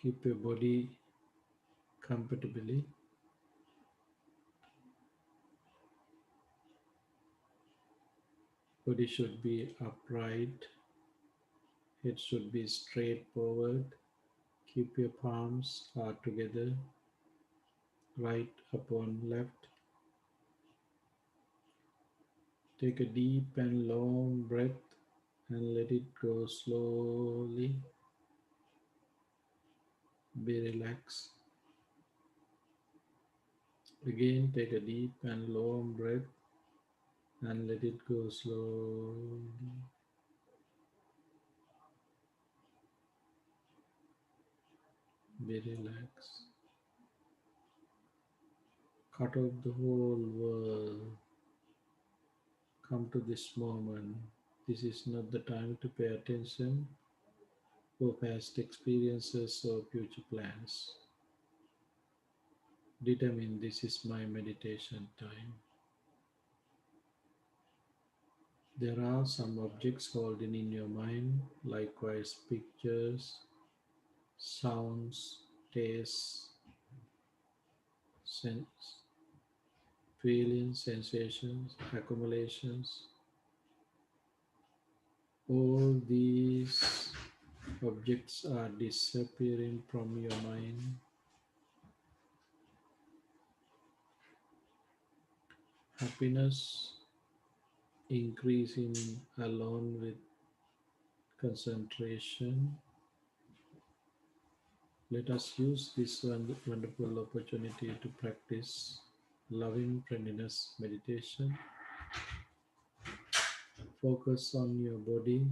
Keep your body comfortably. Body should be upright. Head should be straight forward. Keep your palms hard together, right upon left. Take a deep and long breath and let it go slowly. Be relaxed. Again, take a deep and long breath and let it go slowly. Be relaxed. Cut off the whole world. Come to this moment. This is not the time to pay attention for past experiences or future plans. Determine this is my meditation time. There are some objects holding in your mind, likewise pictures, sounds, tastes, sense, feelings, sensations, accumulations. All these objects are disappearing from your mind. Happiness increasing along with concentration. Let us use this wonderful opportunity to practice loving friendliness meditation. Focus on your body,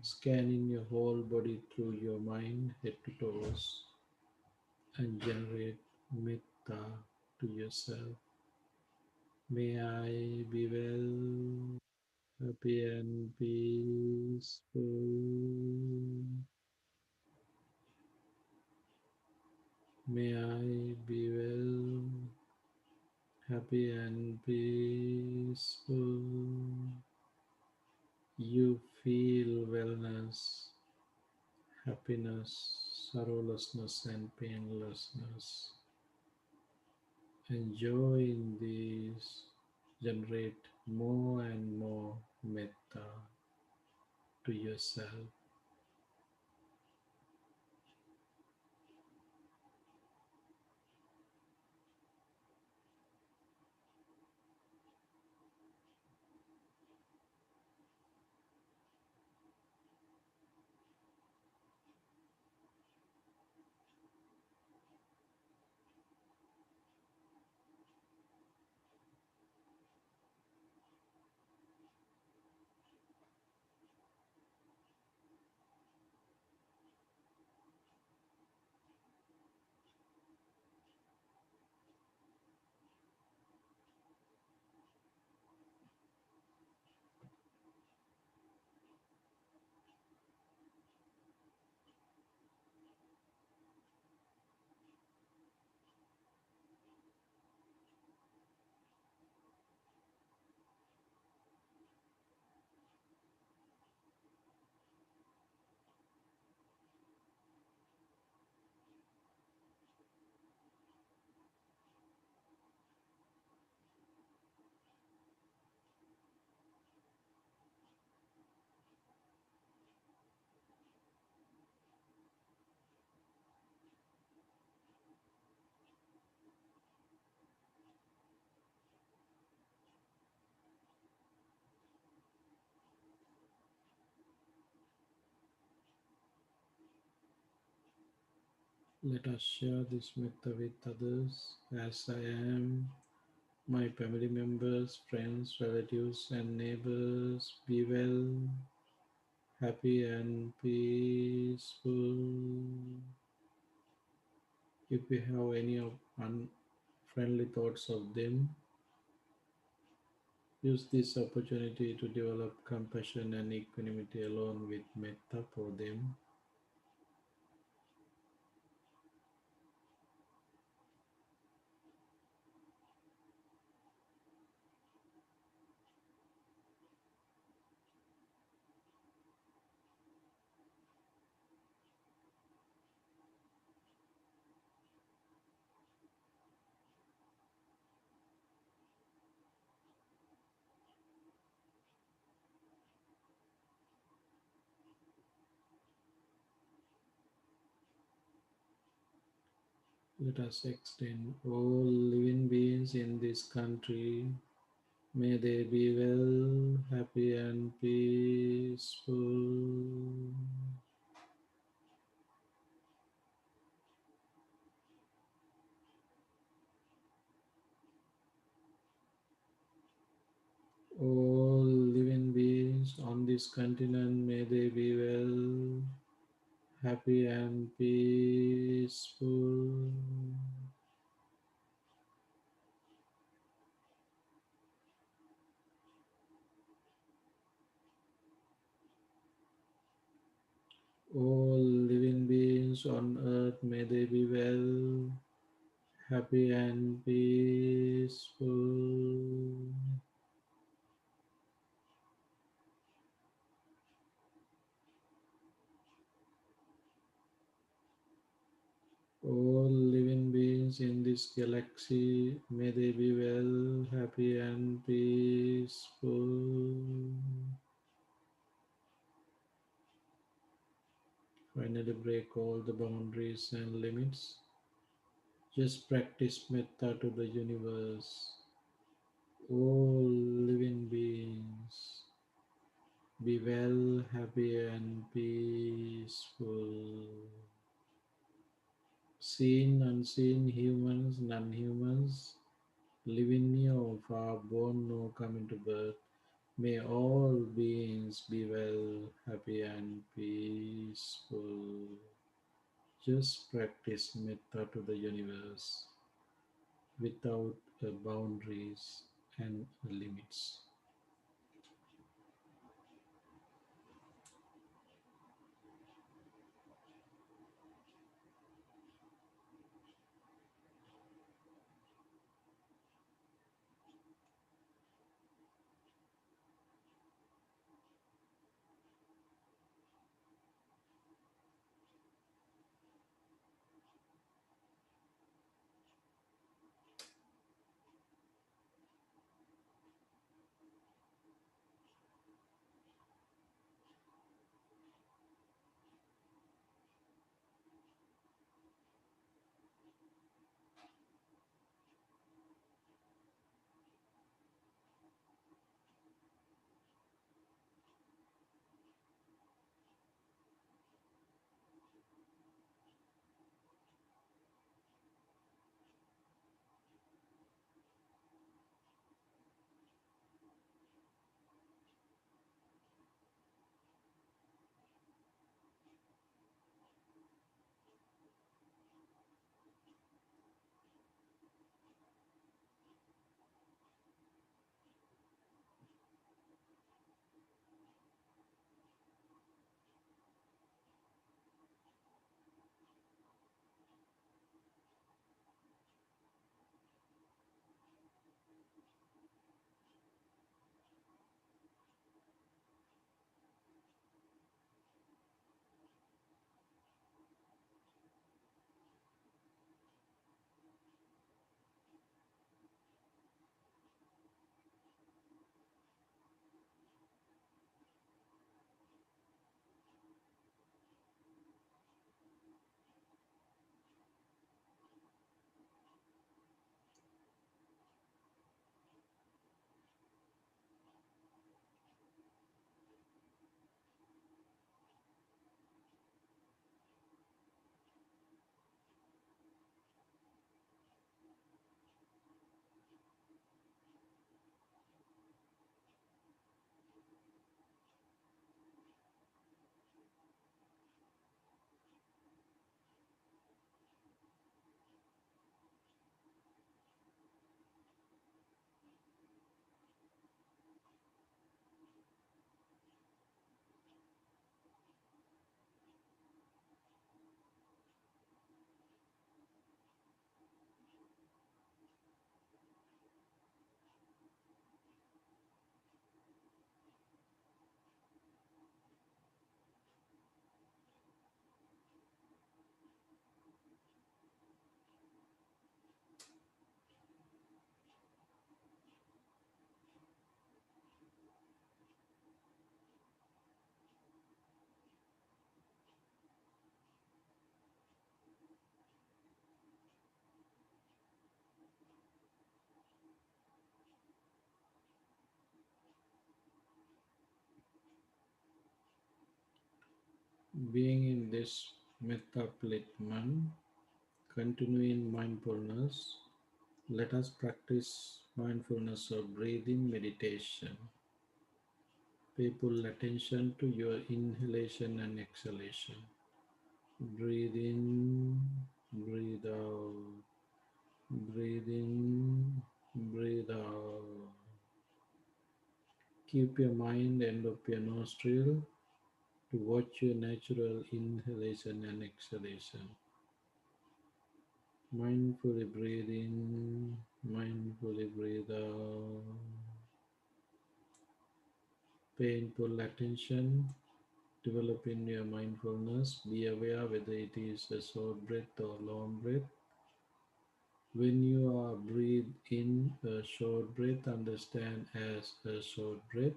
scanning your whole body through your mind, head to toes, and generate metta to yourself. May I be well, happy, and peaceful. May I be well, happy, and peaceful. You feel wellness, happiness, sorrowlessness, and painlessness. Enjoy in these. Generate more and more metta to yourself. Let us share this metta with others as I am. My family members, friends, relatives, and neighbors be well, happy, and peaceful. If we have any of unfriendly thoughts of them, use this opportunity to develop compassion and equanimity along with metta for them. Let us extend all living beings in this country. May they be well, happy, and peaceful. All living beings on this continent, may they be well, happy, and peaceful. All living beings on earth, may they be well, happy, and peaceful. All living beings in this galaxy, may they be well, happy, and peaceful. Finally, break all the boundaries and limits. Just practice metta to the universe. All living beings, be well, happy, and peaceful. Seen, unseen, humans, non humans, living near or far, born or coming to birth, may all beings be well, happy, and peaceful. Just practice metta to the universe without boundaries and limits. Being in this metaplitman, continuing mindfulness, let us practice mindfulness or breathing meditation. Pay full attention to your inhalation and exhalation. Breathe in, breathe out, breathe in, breathe out. Keep your mind end of your nostril to watch your natural inhalation and exhalation. Mindfully breathe in, mindfully breathe out. Painful attention, develop in your mindfulness. Be aware whether it is a short breath or long breath. When you are breathe in a short breath, understand as a short breath.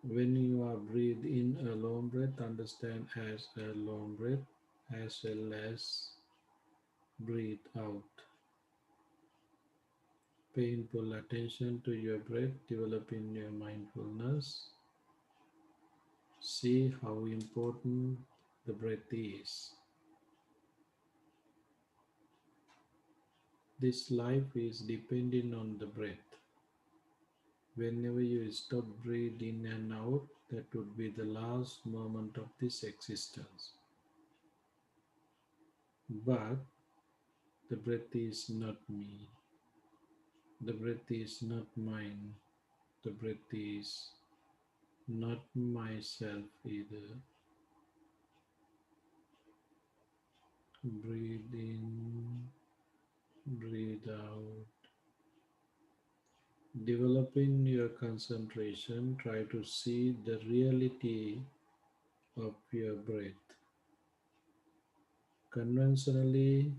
When you are breathe in a long breath, understand as a long breath, as well as breathe out. Painful attention to your breath, develop in your mindfulness. See how important the breath is. This life is dependent on the breath. Whenever you stop breathing in and out, that would be the last moment of this existence. But the breath is not me. The breath is not mine. The breath is not myself either. Breathe in, breathe out. Developing your concentration, try to see the reality of your breath. Conventionally,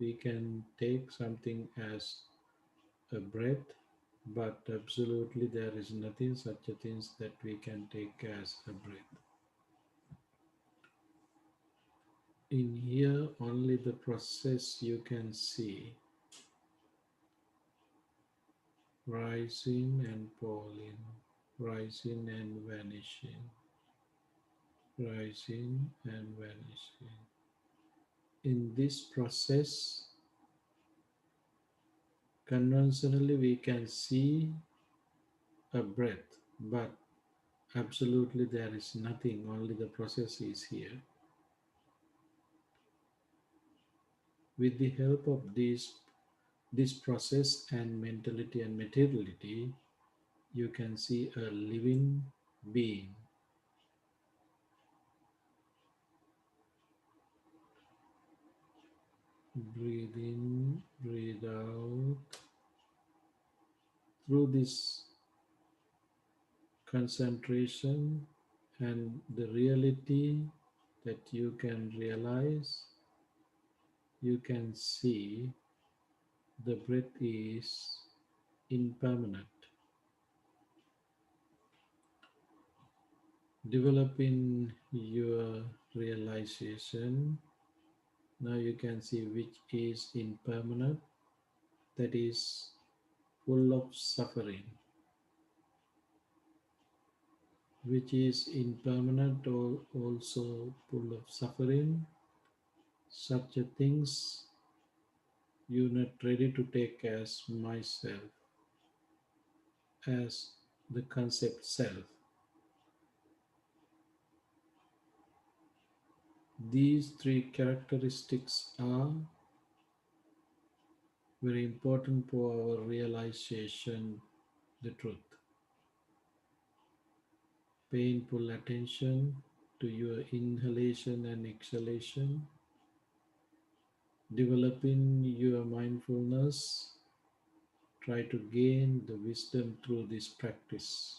we can take something as a breath, but absolutely there is nothing such a thing that we can take as a breath. In here, only the process you can see, rising and falling, rising and vanishing, rising and vanishing. In this process, conventionally we can see a breath, but absolutely there is nothing, only the process is here. With the help of this process and mentality and materiality, you can see a living being. Breathe in, breathe out. Through this concentration and the reality that you can realize, you can see the breath is impermanent. Developing your realization, now you can see which is impermanent, that is full of suffering, which is impermanent or also full of suffering. Such a things you're not ready to take as myself, as the concept self. These three characteristics are very important for our realization, the truth. Painful attention to your inhalation and exhalation, developing your mindfulness, try to gain the wisdom through this practice.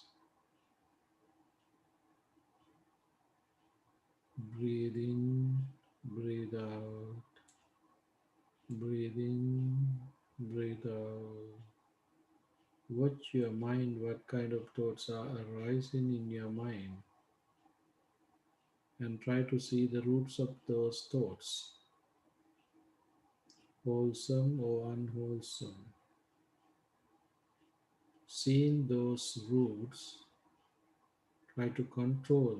Breathe in, breathe out, breathe in, breathe out. Watch your mind, what kind of thoughts are arising in your mind, and try to see the roots of those thoughts, wholesome or unwholesome. Seeing those roots, try to control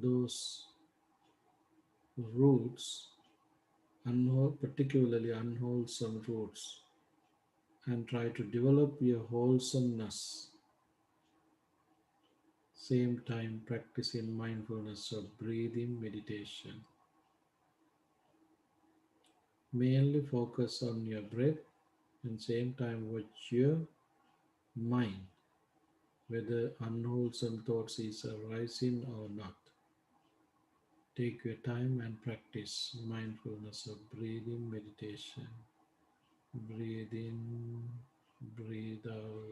those roots, particularly unwholesome roots, and try to develop your wholesomeness. Same time, practicing mindfulness or breathing meditation. Mainly focus on your breath and same time watch your mind, whether unwholesome thoughts is arising or not. Take your time and practice mindfulness or breathing meditation. Breathe in, breathe out.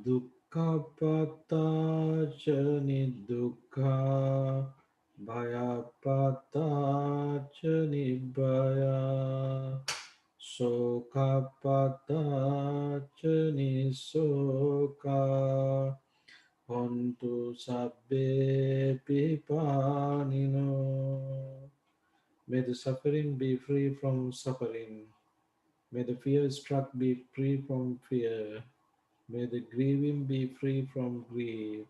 Dukkapata cha nidukkha, bhayapata cha nibbaya, sokapata cha nisoka, hontu sabbe pipanino. May the suffering be free from suffering. May the fear struck be free from fear. May the grieving be free from grief.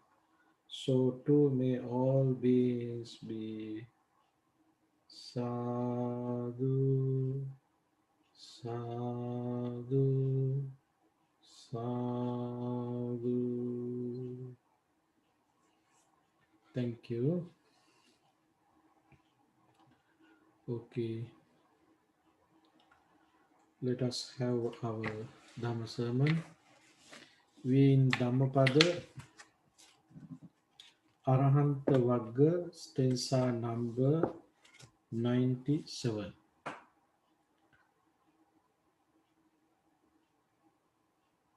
So too may all beings be. Sadhu, sadhu, sadhu. Thank you. Okay, let us have our Dhamma sermon. We in Dhammapada Arahanta Vagga stanza number 97.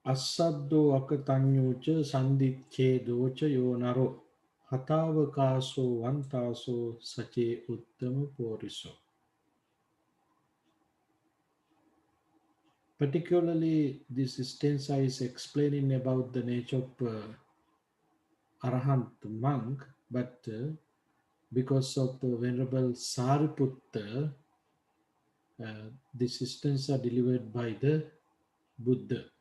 Assaddho akatanyocha sandicchedocha yonaro hatavakaso vantaso sache uttama poriso. Particularly, this stanza is explaining about the nature of Arahant monk, but because of the Venerable Sariputta, this stanza delivered by the Buddha.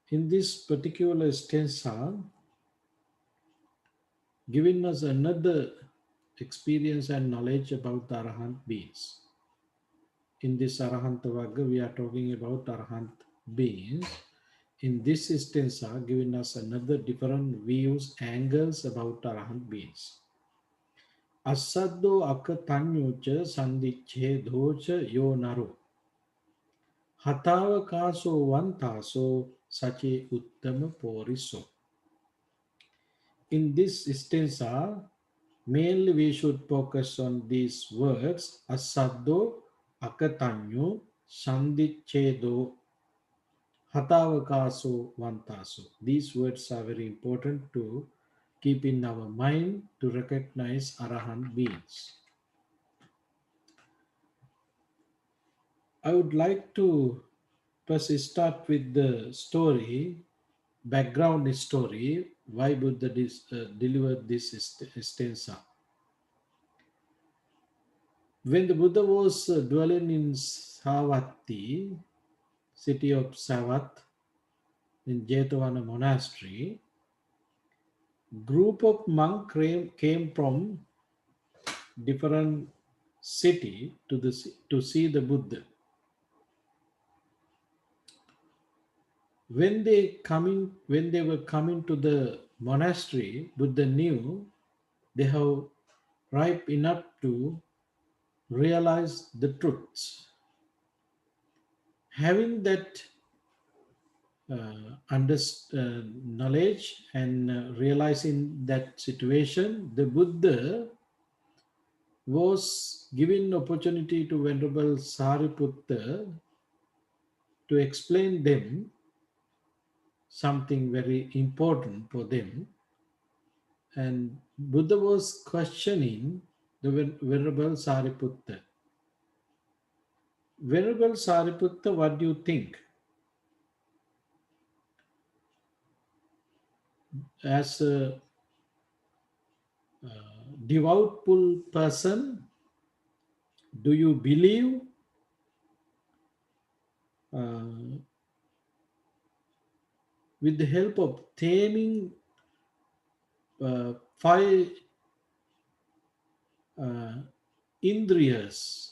In this particular stanza, giving us another experience and knowledge about the Arahant beings. In this Arahanta Vagga, we are talking about Arahant beings. In this stanza, giving us another different views, angles about Arahant beings. Asaddo akatanyocha sandicchedocha yo naro. Hatavakaso vantaso sache uttama poriso. In this stanza, mainly we should focus on these words asaddo, akatanyo, sandicchedo, hatavakaso, vantaso. These words are very important to keep in our mind to recognize Arahant beings. I would like to first start with the story, background story, why Buddha delivered this stanza. When the Buddha was dwelling in Savatthi, city of Savat, in Jetavana monastery, group of monks came from different city to see the Buddha. When they were coming to the monastery, Buddha knew they have ripe enough to realize the truths. Having that knowledge and realizing that situation, the Buddha was given opportunity to Venerable Sariputta to explain them something very important for them. And Buddha was questioning the Venerable Sariputta. Venerable Sariputta, what do you think? As a devoutful person, do you believe with the help of taming five indriyas?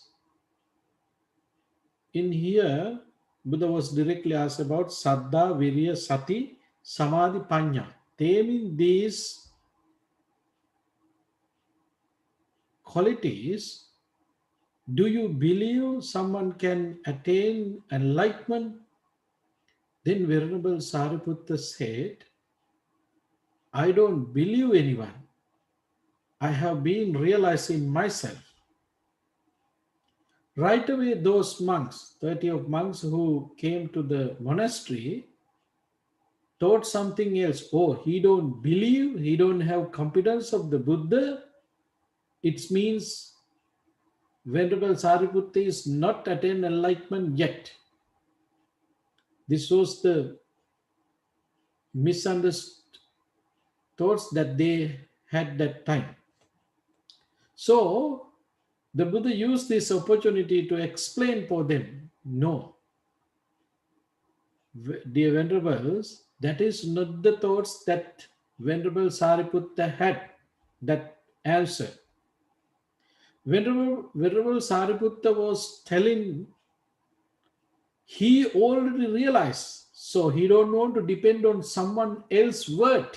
In here, Buddha was directly asked about Saddha, Virya, Sati, Samadhi, Panya. Taming these qualities, do you believe someone can attain enlightenment? Then Venerable Sariputta said, I don't believe anyone. I have been realizing myself. Right away, those monks, 30 of monks who came to the monastery, taught something else. Oh, he don't believe, he don't have competence of the Buddha. It means Venerable Sariputta is not attained enlightenment yet. This was the misunderstood thoughts that they had that time. So the Buddha used this opportunity to explain for them, no, dear Venerables, that is not the thoughts that Venerable Sariputta had, that answer. Venerable Sariputta was telling he already realized, so he don't want to depend on someone else's word.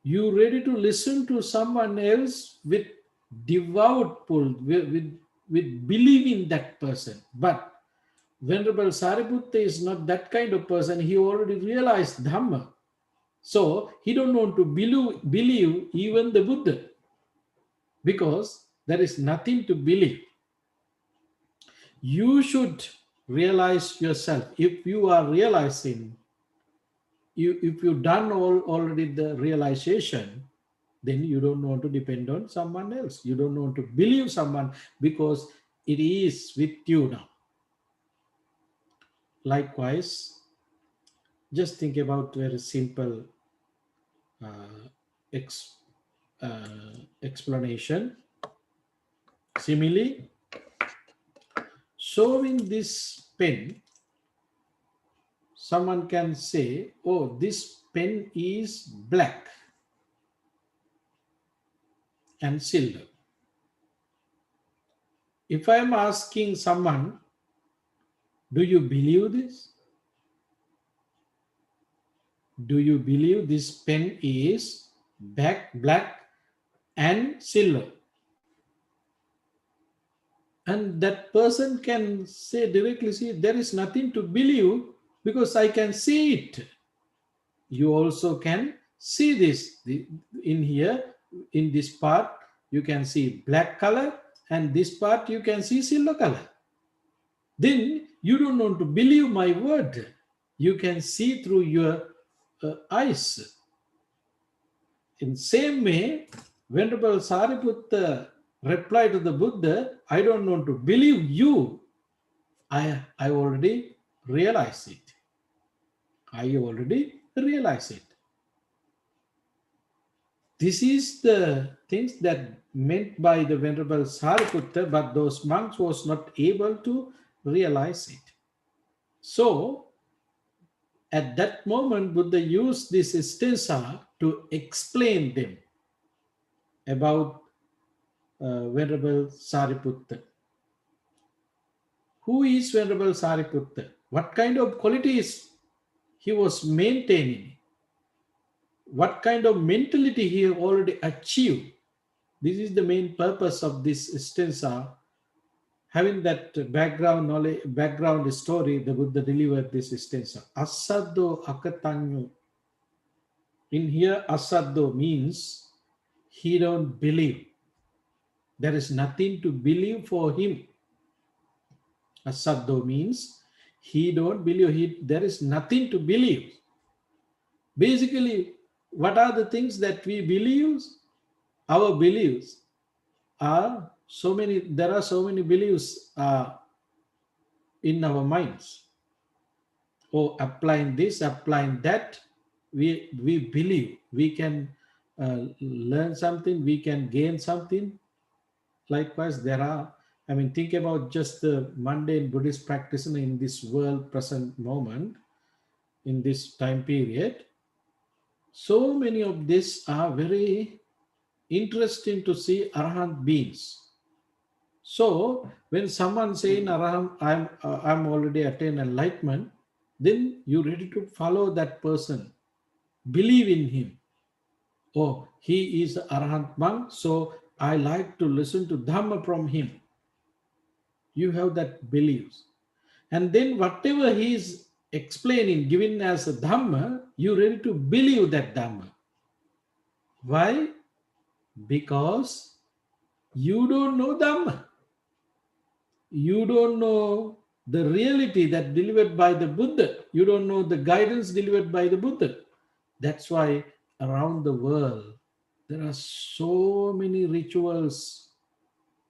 You ready to listen to someone else with devout pull, with believing that person. But Venerable Sariputta is not that kind of person. He already realized Dharma. So he don't want to believe even the Buddha, because there is nothing to believe. You should realize yourself. If you are realizing, if you've done already the realization, then you don't want to depend on someone else. You don't want to believe someone, because it is with you now. Likewise, just think about very simple uh, ex, explanation. Similarly, showing this pen, someone can say, oh, this pen is black and silver. If I am asking someone, do you believe this? Do you believe this pen is black and silver? And that person can say directly, see, there is nothing to believe because I can see it. You also can see this in here, in this part, you can see black color, and this part you can see silver color. Then you don't want to believe my word. You can see through your eyes. In same way, Venerable Sariputta replied to the Buddha, I don't want to believe you. I already realize it. I already realize it. This is the things that meant by the Venerable Sariputta, but those monks was not able to realize it. So at that moment, Buddha used this stanza to explain them about Venerable Sariputta. Who is Venerable Sariputta? What kind of qualities he was maintaining? What kind of mentality he already achieved? This is the main purpose of this stanza. Having that background knowledge, background story, the Buddha delivered this stanza. Asaddo akatanyo. In here, asaddo means he don't believe. There is nothing to believe for him. Asaddo means he don't believe. There is nothing to believe. Basically, what are the things that we believe? Our beliefs are so many. There are so many beliefs in our minds. Oh, applying this, applying that, we believe we can learn something, we can gain something. Likewise, there are, I mean, think about just the mundane Buddhist practice in this world, present moment, in this time period. So many of these are very interesting to see arahant beings. So when someone saying arahant, I'm already attained enlightenment, then you ready to follow that person, believe in him. Oh, he is arahant monk, so I like to listen to Dharma from him. You have that beliefs. And then whatever he is explaining, given as a Dhamma, you ready to believe that Dhamma. Why? Because you don't know Dhamma. You don't know the reality that delivered by the Buddha. You don't know the guidance delivered by the Buddha. That's why around the world there are so many rituals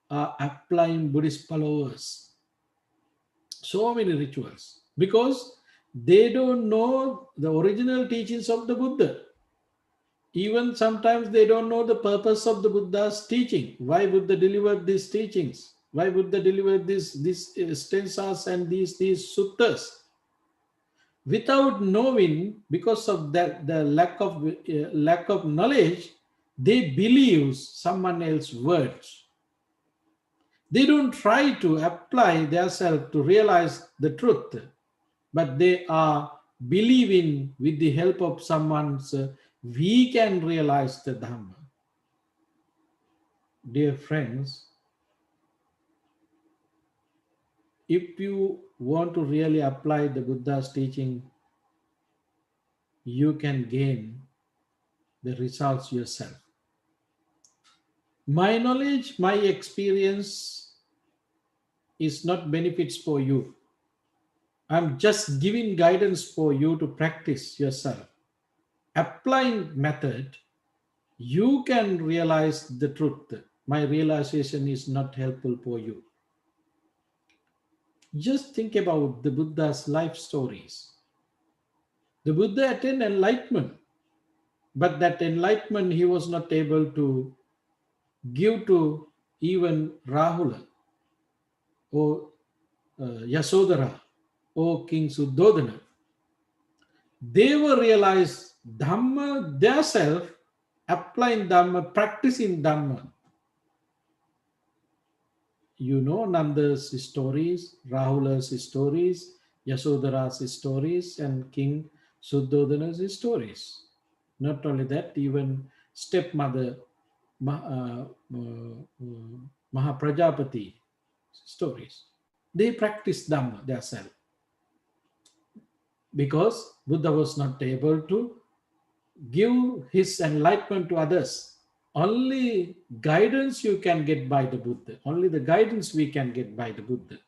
are applying Buddhist followers. So many rituals because they don't know the original teachings of the Buddha. Even sometimes they don't know the purpose of the Buddha's teaching. Why Buddha delivered these teachings? Why Buddha delivered these stanzas and these suttas? Without knowing, because of that the lack of knowledge, they believe someone else's words. They don't try to apply themselves to realize the truth, but they are believing with the help of someone's, we can realize the Dharma. Dear friends, if you want to really apply the Buddha's teaching, you can gain the results yourself. My knowledge, my experience is not benefits for you. I'm just giving guidance for you to practice yourself. Applying method, you can realize the truth. My realization is not helpful for you. Just think about the Buddha's life stories. The Buddha attained enlightenment, but that enlightenment he was not able to give to even Rahula or Yasodhara or King Suddhodana. They were realized Dhamma themselves, applying Dhamma, practicing Dhamma. You know Nanda's stories, Rahula's stories, Yasodhara's stories, and King Suddhodana's stories. Not only that, even stepmother Mahaprajapati stories. They practiced Dhamma themselves because Buddha was not able to give his enlightenment to others. Only guidance you can get by the Buddha. Only the guidance we can get by the Buddha.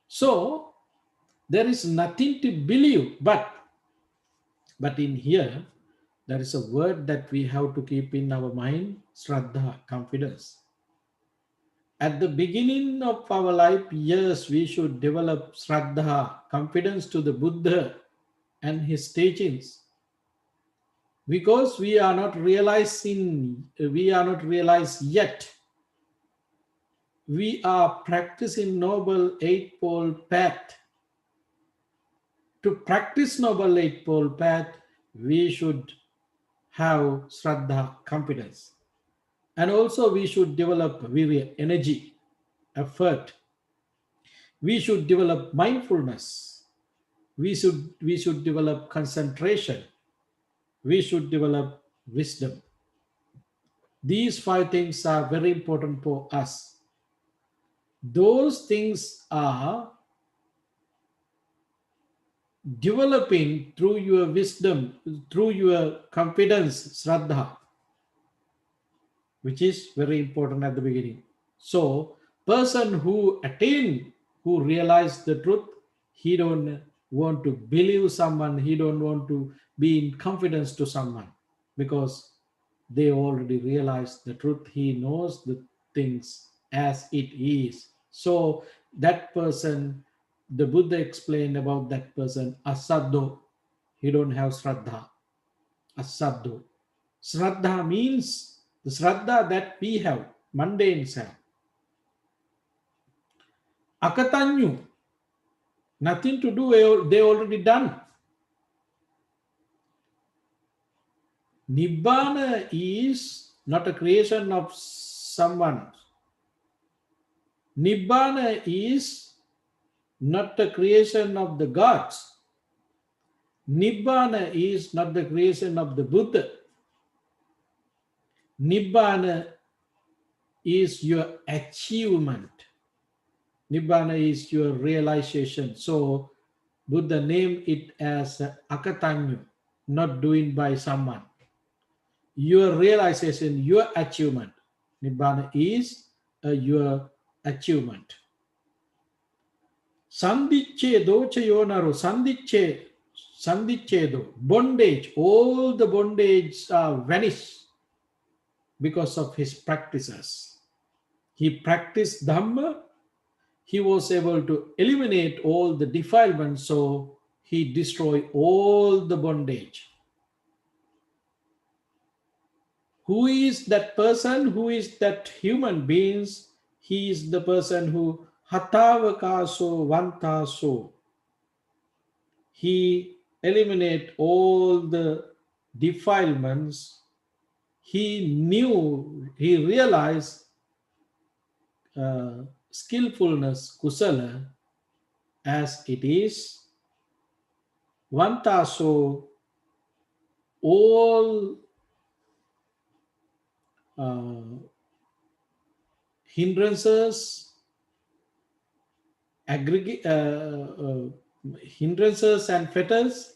So there is nothing to believe, but in here there is a word that we have to keep in our mind: Shraddha, confidence. At the beginning of our life, yes, we should develop Shraddha, confidence to the Buddha and his teachings, because we are not realized yet. We are practicing Noble Eightfold Path. To practice Noble Eightfold Path, we should have Shraddha, confidence. And also we should develop virya, energy, effort. We should develop mindfulness. We should develop concentration. We should develop wisdom. These five things are very important for us. Those things are developing through your wisdom, through your confidence, Shraddha, which is very important at the beginning. So, person who attain, who realize the truth, he don't want to believe someone, he don't want to be in confidence to someone, because they already realize the truth. He knows the things as it is. So that person, the Buddha explained about that person, asaddo. He don't have Shraddha. Asaddo. Shraddha means the Shraddha that we have, mundane have. Akatanyu, nothing to do, they already done. Nibbana is not a creation of someone. Nibbana is not the creation of the gods. Nibbana is not the creation of the Buddha. Nibbana is your achievement. Nibbana is your realization. So Buddha named it as akatanyu, not doing by someone. Your realization, your achievement. Nibbana is your achievement. Sandichedo chayonaru, sandichedo, bondage, all the bondage vanish because of his practices. He practiced Dhamma, he was able to eliminate all the defilements, so he destroyed all the bondage. Who is that person? Who is that human beings? He is the person who hatavakaso vantaso. He eliminate all the defilements. He knew, he realized skillfulness, kusala, as it is. Vantaso, all uh, hindrances, aggregate hindrances and fetters,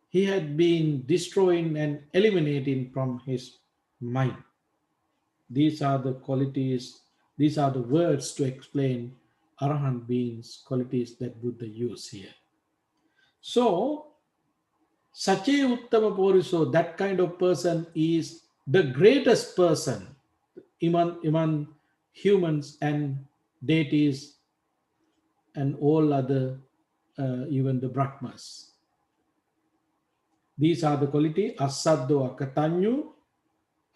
he had been destroying and eliminating from his mind. These are the qualities, these are the words to explain Arahant beings, qualities that Buddha used here. So, Sache Uttama Poriso, that kind of person is the greatest person among humans and deities and all other, even the Brahmas. These are the quality. Asaddo akatanyu.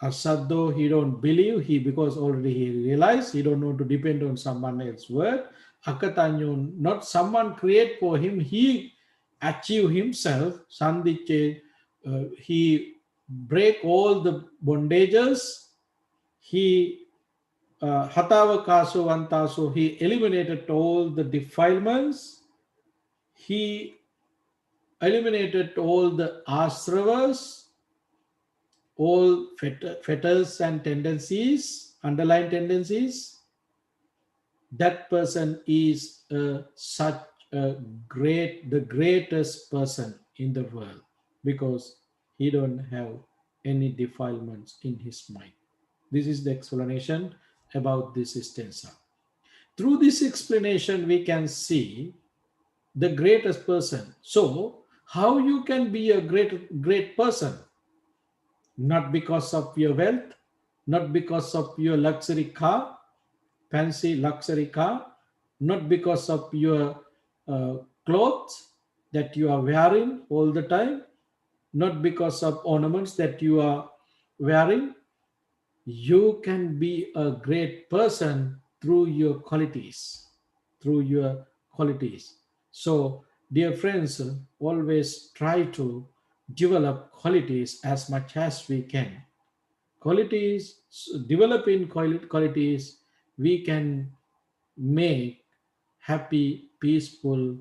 Asaddo, he don't believe, he because already he realized he don't know to depend on someone else's word. Akatanyu, not someone create for him, he achieve himself. Sandiche, he break all the bondages. He hatavakaso vantaso, he eliminated all the defilements. He eliminated all the asravas, all fetters and tendencies, underlying tendencies. That person is such a the greatest person in the world because he don't have any defilements in his mind. This is the explanation about this stanza. Through this explanation, we can see the greatest person. So, how you can be a great person? Not because of your wealth, not because of your luxury car, fancy luxury car, not because of your uh, clothes that you are wearing all the time, not because of ornaments that you are wearing. You can be a great person through your qualities, through your qualities. So, dear friends, always try to develop qualities as much as we can. Qualities, developing qualities, we can make happy, peaceful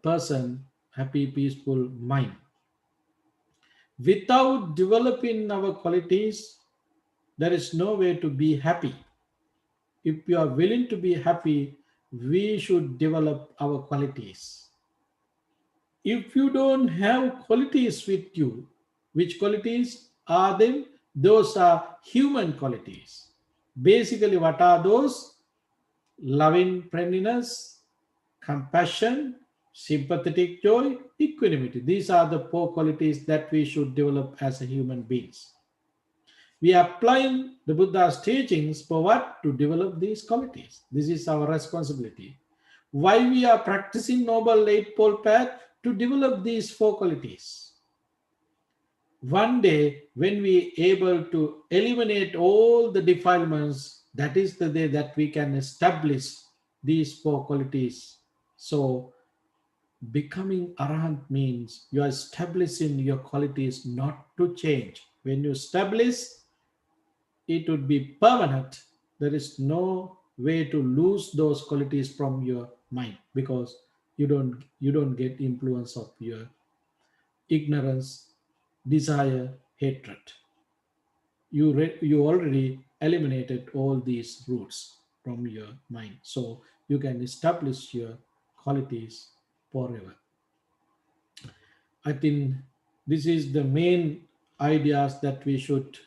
person, happy, peaceful mind. Without developing our qualities, there is no way to be happy. If you are willing to be happy, we should develop our qualities. If you don't have qualities with you, which qualities are them? Those are human qualities. Basically, what are those? Loving friendliness, compassion, sympathetic joy, equanimity. These are the four qualities that we should develop as a human beings. We are applying the Buddha's teachings for what? To develop these qualities. This is our responsibility. Why we are practicing Noble Eightfold Path? To develop these four qualities. One day, when we able to eliminate all the defilements, that is the day that we can establish these four qualities. So, becoming arahant means you are establishing your qualities not to change. When you establish, it would be permanent. There is no way to lose those qualities from your mind because you don't get influence of your ignorance, desire, hatred. You already eliminated all these roots from your mind, so you can establish your qualities forever. I think this is the main ideas that we should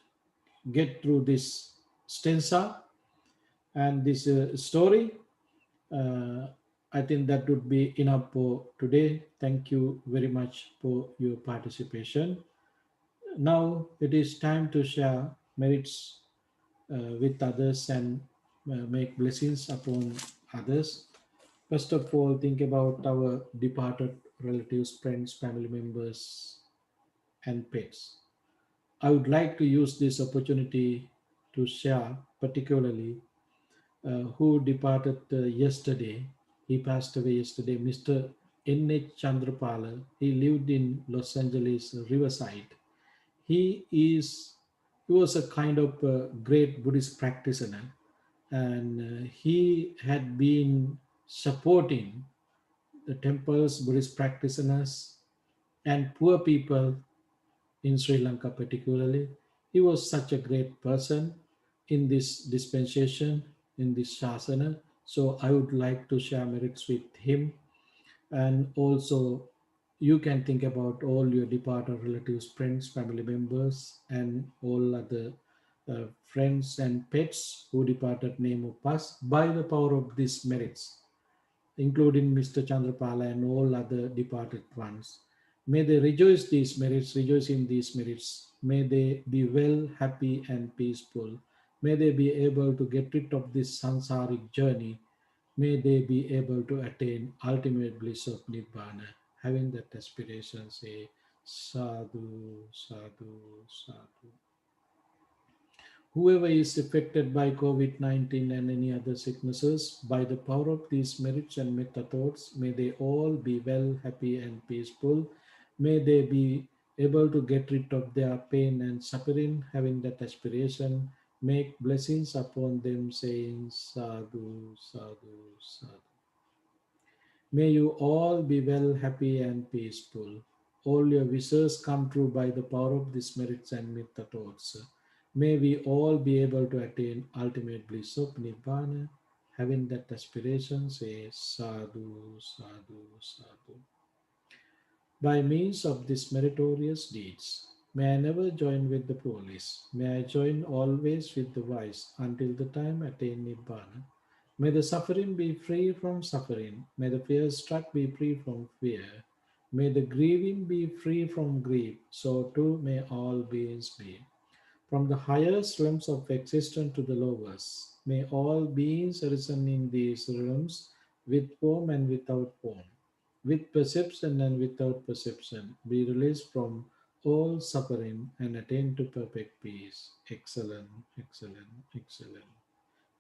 get through this stanza and this story. I think that would be enough for today. Thank you very much for your participation. Now it is time to share merits with others and make blessings upon others. First of all, think about our departed relatives, friends, family members, and pets. I would like to use this opportunity to share, particularly who departed yesterday. He passed away yesterday, Mr. N.H. Chandrapala. He lived in Los Angeles, Riverside. He is he was a kind of great Buddhist practitioner, and he had been supporting the temples, Buddhist practitioners, and poor people in Sri Lanka, particularly. He was such a great person in this dispensation, in this shasana. So I would like to share merits with him. And also, you can think about all your departed relatives, friends, family members, and all other friends and pets who departed name of us by the power of these merits, including Mr. Chandrapala and all other departed ones. May they rejoice in these merits. May they be well, happy, and peaceful. May they be able to get rid of this sansaric journey. May they be able to attain ultimate bliss of Nibbana. Having that aspiration, say, Sadhu, Sadhu, Sadhu. Whoever is affected by COVID 19 and any other sicknesses, by the power of these merits and metta thoughts, may they all be well, happy, and peaceful. May they be able to get rid of their pain and suffering, having that aspiration. Make blessings upon them, saying, Sadhu, Sadhu, Sadhu. May you all be well, happy, and peaceful. All your wishes come true by the power of these merits and metta thoughts. May we all be able to attain ultimate bliss of Nibbana. Having that aspiration, say Sadhu, Sadhu, Sadhu. By means of these meritorious deeds, may I never join with the police. May I join always with the wise until the time attain Nibbana. May the suffering be free from suffering. May the fear struck be free from fear. May the grieving be free from grief. So too may all beings be. From the highest realms of existence to the lowest, may all beings arisen in these realms with form and without form, with perception and without perception, be released from all suffering and attain to perfect peace. Excellent, excellent, excellent.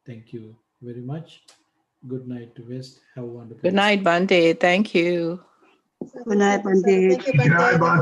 Thank you very much. Good night, West. Have a wonderful Good day. night, Bhante. Thank you. Good night, Pandit. Thank you, Bhante. Thank you.